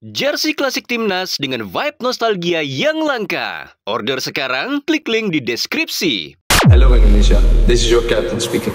Jersey klasik timnas dengan vibe nostalgia yang langka. Order sekarang, klik link di deskripsi. Hello Indonesia, this is your captain speaking.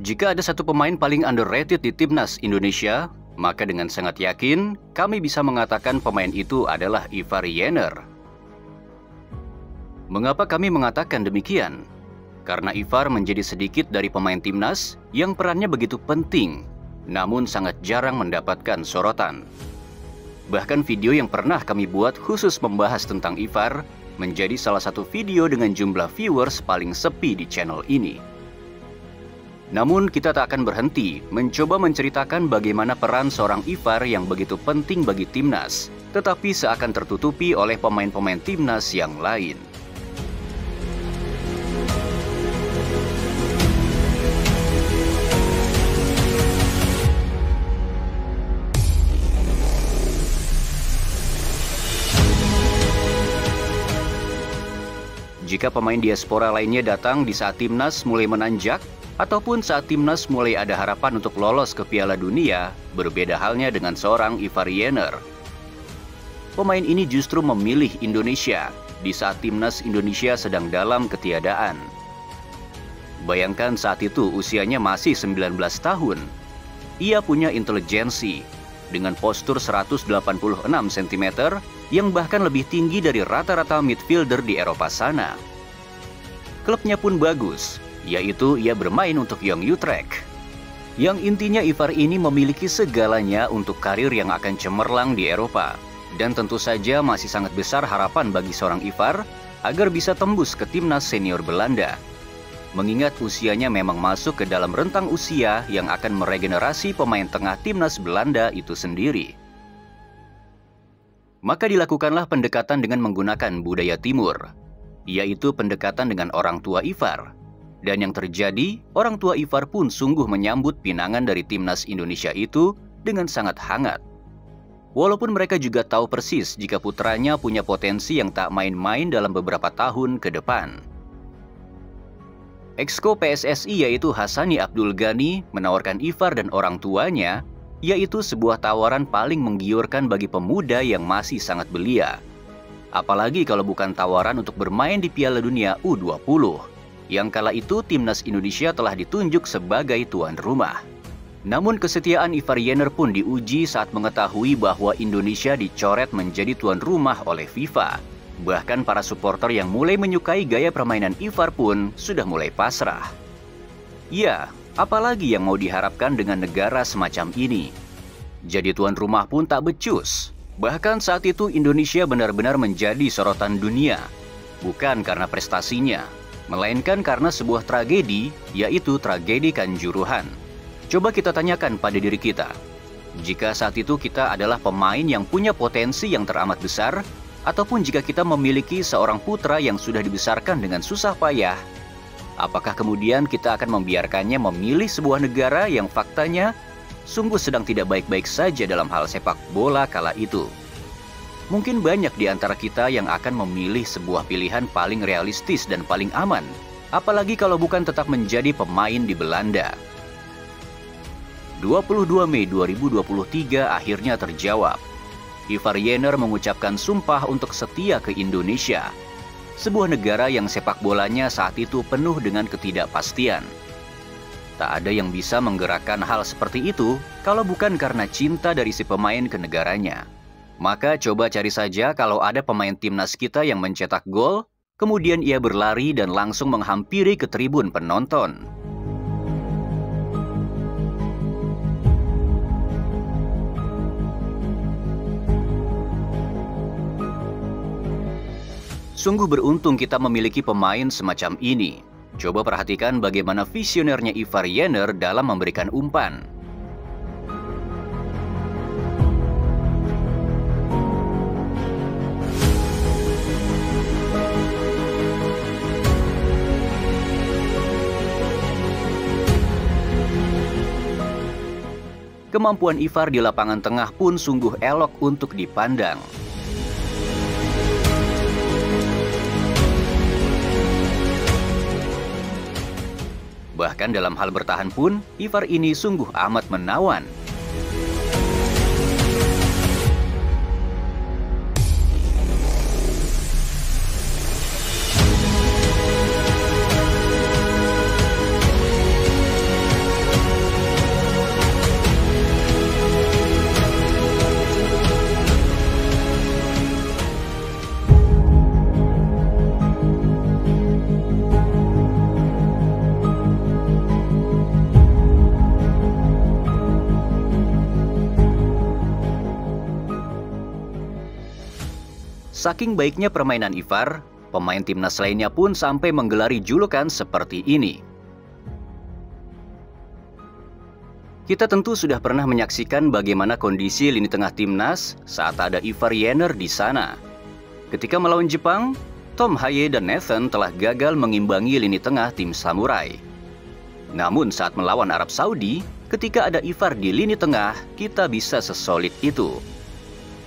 Jika ada satu pemain paling underrated di timnas Indonesia, maka dengan sangat yakin kami bisa mengatakan pemain itu adalah Ivar Jenner. Mengapa kami mengatakan demikian? Karena Ivar menjadi sedikit dari pemain timnas yang perannya begitu penting, namun sangat jarang mendapatkan sorotan. Bahkan video yang pernah kami buat khusus membahas tentang Ivar menjadi salah satu video dengan jumlah viewers paling sepi di channel ini. Namun kita tak akan berhenti mencoba menceritakan bagaimana peran seorang Ivar yang begitu penting bagi timnas, tetapi seakan tertutupi oleh pemain-pemain timnas yang lain. Jika pemain diaspora lainnya datang di saat timnas mulai menanjak, ataupun saat timnas mulai ada harapan untuk lolos ke Piala Dunia, berbeda halnya dengan seorang Ivar Jenner. Pemain ini justru memilih Indonesia di saat timnas Indonesia sedang dalam ketiadaan. Bayangkan saat itu usianya masih 19 tahun. Ia punya intelijensi dengan postur 186 cm yang bahkan lebih tinggi dari rata-rata midfielder di Eropa sana. Klubnya pun bagus, yaitu ia bermain untuk Young Utrecht. Yang intinya Ivar ini memiliki segalanya untuk karir yang akan cemerlang di Eropa. Dan tentu saja masih sangat besar harapan bagi seorang Ivar agar bisa tembus ke timnas senior Belanda. Mengingat usianya memang masuk ke dalam rentang usia yang akan meregenerasi pemain tengah timnas Belanda itu sendiri. Maka dilakukanlah pendekatan dengan menggunakan budaya timur, yaitu pendekatan dengan orang tua Ivar. Dan yang terjadi, orang tua Ivar pun sungguh menyambut pinangan dari timnas Indonesia itu dengan sangat hangat. Walaupun mereka juga tahu persis jika putranya punya potensi yang tak main-main dalam beberapa tahun ke depan. Exco PSSI yaitu Hassani Abdul Ghani menawarkan Ivar dan orang tuanya, yaitu sebuah tawaran paling menggiurkan bagi pemuda yang masih sangat belia. Apalagi kalau bukan tawaran untuk bermain di Piala Dunia U20. Yang kala itu timnas Indonesia telah ditunjuk sebagai tuan rumah. Namun kesetiaan Ivar Jenner pun diuji saat mengetahui bahwa Indonesia dicoret menjadi tuan rumah oleh FIFA. Bahkan para supporter yang mulai menyukai gaya permainan Ivar pun sudah mulai pasrah. Ya, apalagi yang mau diharapkan dengan negara semacam ini? Jadi tuan rumah pun tak becus. Bahkan saat itu Indonesia benar-benar menjadi sorotan dunia. Bukan karena prestasinya, melainkan karena sebuah tragedi, yaitu tragedi Kanjuruhan. Coba kita tanyakan pada diri kita, jika saat itu kita adalah pemain yang punya potensi yang teramat besar, ataupun jika kita memiliki seorang putra yang sudah dibesarkan dengan susah payah, apakah kemudian kita akan membiarkannya memilih sebuah negara yang faktanya sungguh sedang tidak baik-baik saja dalam hal sepak bola kala itu? Mungkin banyak di antara kita yang akan memilih sebuah pilihan paling realistis dan paling aman, apalagi kalau bukan tetap menjadi pemain di Belanda. 22 Mei 2023 akhirnya terjawab. Ivar Jenner mengucapkan sumpah untuk setia ke Indonesia, sebuah negara yang sepak bolanya saat itu penuh dengan ketidakpastian. Tak ada yang bisa menggerakkan hal seperti itu kalau bukan karena cinta dari si pemain ke negaranya. Maka coba cari saja kalau ada pemain timnas kita yang mencetak gol, kemudian ia berlari dan langsung menghampiri ke tribun penonton. Sungguh beruntung kita memiliki pemain semacam ini. Coba perhatikan bagaimana visionernya Ivar Jenner dalam memberikan umpan. kemampuan Ivar di lapangan tengah pun sungguh elok untuk dipandang. Bahkan dalam hal bertahan pun, Ivar ini sungguh amat menawan. Saking baiknya permainan Ivar, pemain timnas lainnya pun sampai menggelari julukan seperti ini. Kita tentu sudah pernah menyaksikan bagaimana kondisi lini tengah timnas saat ada Ivar Jenner di sana. Ketika melawan Jepang, Tom Haye dan Nathan telah gagal mengimbangi lini tengah tim Samurai. Namun saat melawan Arab Saudi, ketika ada Ivar di lini tengah, kita bisa sesolid itu.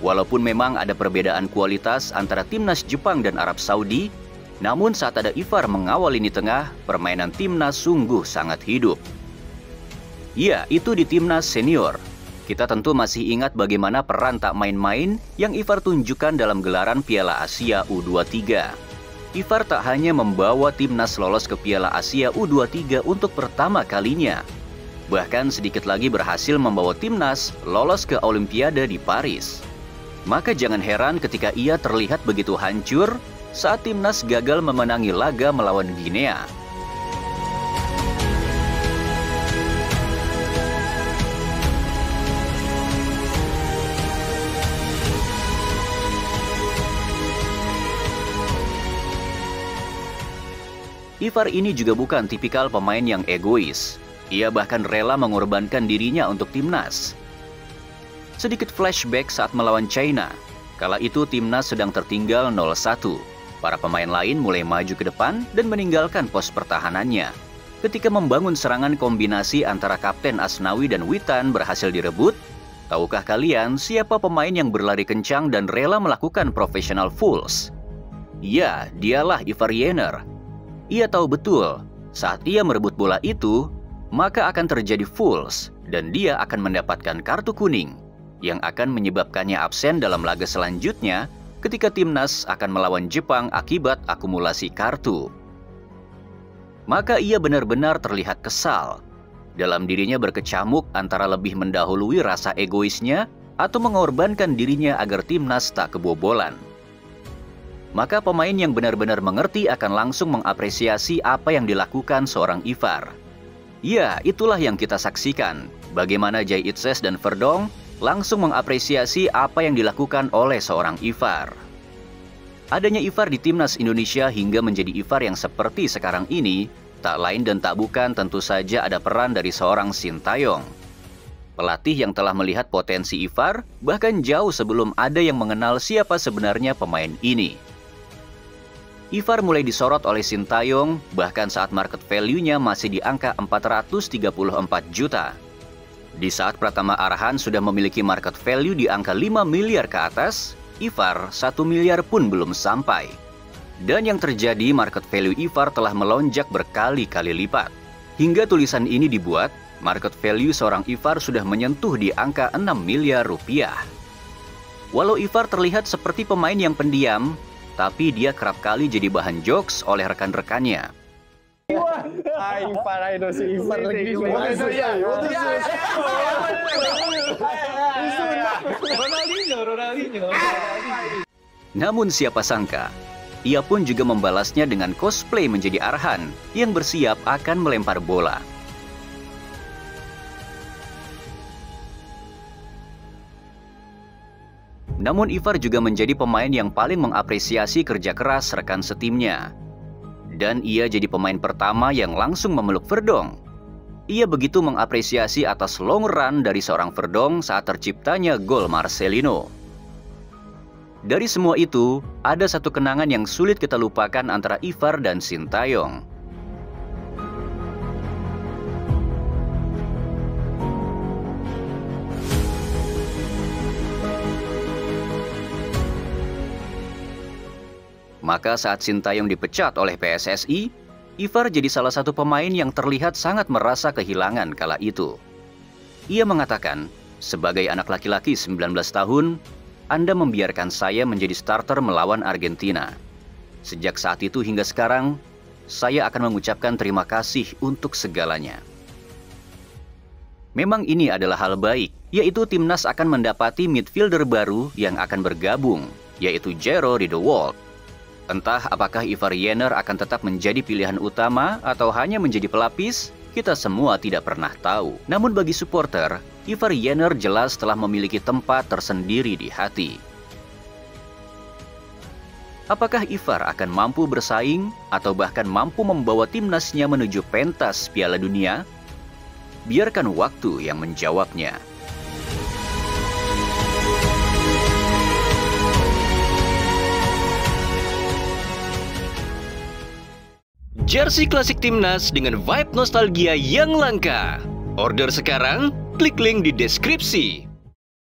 Walaupun memang ada perbedaan kualitas antara timnas Jepang dan Arab Saudi, namun saat ada Ivar mengawal lini tengah, permainan timnas sungguh sangat hidup. Ya, itu di timnas senior. Kita tentu masih ingat bagaimana peran tak main-main yang Ivar tunjukkan dalam gelaran Piala Asia U23. Ivar tak hanya membawa timnas lolos ke Piala Asia U23 untuk pertama kalinya, bahkan sedikit lagi berhasil membawa timnas lolos ke Olimpiade di Paris. Maka jangan heran ketika ia terlihat begitu hancur saat timnas gagal memenangi laga melawan Guinea. Ivar ini juga bukan tipikal pemain yang egois. Ia bahkan rela mengorbankan dirinya untuk timnas. Sedikit flashback saat melawan China. Kala itu timnas sedang tertinggal 0-1. Para pemain lain mulai maju ke depan dan meninggalkan pos pertahanannya. Ketika membangun serangan kombinasi antara Kapten Asnawi dan Witan berhasil direbut, tahukah kalian siapa pemain yang berlari kencang dan rela melakukan professional fouls? Ya, dialah Ivar Jenner. Ia tahu betul, saat ia merebut bola itu, maka akan terjadi fouls dan dia akan mendapatkan kartu kuning yang akan menyebabkannya absen dalam laga selanjutnya ketika timnas akan melawan Jepang akibat akumulasi kartu. Maka ia benar-benar terlihat kesal. Dalam dirinya berkecamuk antara lebih mendahului rasa egoisnya atau mengorbankan dirinya agar timnas tak kebobolan. Maka pemain yang benar-benar mengerti akan langsung mengapresiasi apa yang dilakukan seorang Ivar. Ya, itulah yang kita saksikan. Bagaimana Jay Itzes dan Verdong langsung mengapresiasi apa yang dilakukan oleh seorang Ivar. Adanya Ivar di timnas Indonesia hingga menjadi Ivar yang seperti sekarang ini, tak lain dan tak bukan tentu saja ada peran dari seorang Sintayong. Pelatih yang telah melihat potensi Ivar, bahkan jauh sebelum ada yang mengenal siapa sebenarnya pemain ini. Ivar mulai disorot oleh Sintayong, bahkan saat market value-nya masih di angka 434 juta. Di saat Pratama Arhan sudah memiliki market value di angka 5 miliar ke atas, Ivar 1 miliar pun belum sampai. Dan yang terjadi, market value Ivar telah melonjak berkali-kali lipat. Hingga tulisan ini dibuat, market value seorang Ivar sudah menyentuh di angka 6 miliar rupiah. Walau Ivar terlihat seperti pemain yang pendiam, tapi dia kerap kali jadi bahan jokes oleh rekan-rekannya. Ivar itu si Ivar lagi. Ronaldinho. Namun siapa sangka, ia pun juga membalasnya dengan cosplay menjadi Arhan yang bersiap akan melempar bola. Namun Ivar juga menjadi pemain yang paling mengapresiasi kerja keras rekan setimnya. Dan ia jadi pemain pertama yang langsung memeluk Verdong. Ia begitu mengapresiasi atas long run dari seorang Verdong saat terciptanya gol Marcelino. Dari semua itu, ada satu kenangan yang sulit kita lupakan antara Ivar dan Sintayong. Maka saat Sintayong dipecat oleh PSSI, Ivar jadi salah satu pemain yang terlihat sangat merasa kehilangan kala itu. Ia mengatakan, sebagai anak laki-laki 19 tahun, Anda membiarkan saya menjadi starter melawan Argentina. Sejak saat itu hingga sekarang, saya akan mengucapkan terima kasih untuk segalanya. Memang ini adalah hal baik, yaitu timnas akan mendapati midfielder baru yang akan bergabung, yaitu Jero Riedewald. Entah apakah Ivar Jenner akan tetap menjadi pilihan utama atau hanya menjadi pelapis, kita semua tidak pernah tahu. Namun bagi supporter, Ivar Jenner jelas telah memiliki tempat tersendiri di hati. Apakah Ivar akan mampu bersaing atau bahkan mampu membawa timnasnya menuju pentas Piala Dunia? Biarkan waktu yang menjawabnya. Jersey klasik timnas dengan vibe nostalgia yang langka. Order sekarang, klik link di deskripsi.